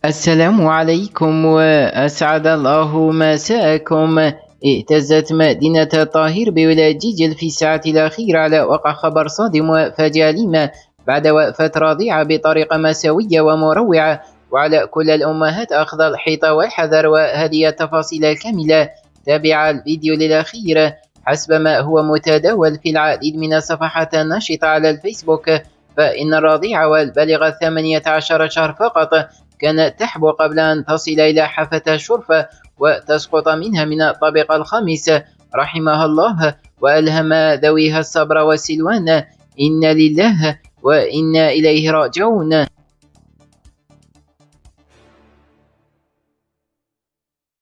السلام عليكم وأسعد الله مساءكم. اهتزت مدينة الطاهر بولاية جيجل في الساعة الأخيرة على وقع خبر صادم وفاجأ أليمة بعد وفاة رضيعة بطريقة مأساوية ومروعة، وعلى كل الأمهات أخذ الحيطة والحذر. وهذه التفاصيل الكاملة، تابع الفيديو للأخير. حسب ما هو متداول في العديد من الصفحات الناشطة على الفيسبوك، فإن الرضيعة والبالغة 18 شهر فقط كانت تحبو قبل أن تصل إلى حافة الشرفة وتسقط منها من الطابق الخامس رحمها الله، وألهم ذويها الصبر والسلوان. إنا لله وإنا إليه راجعون.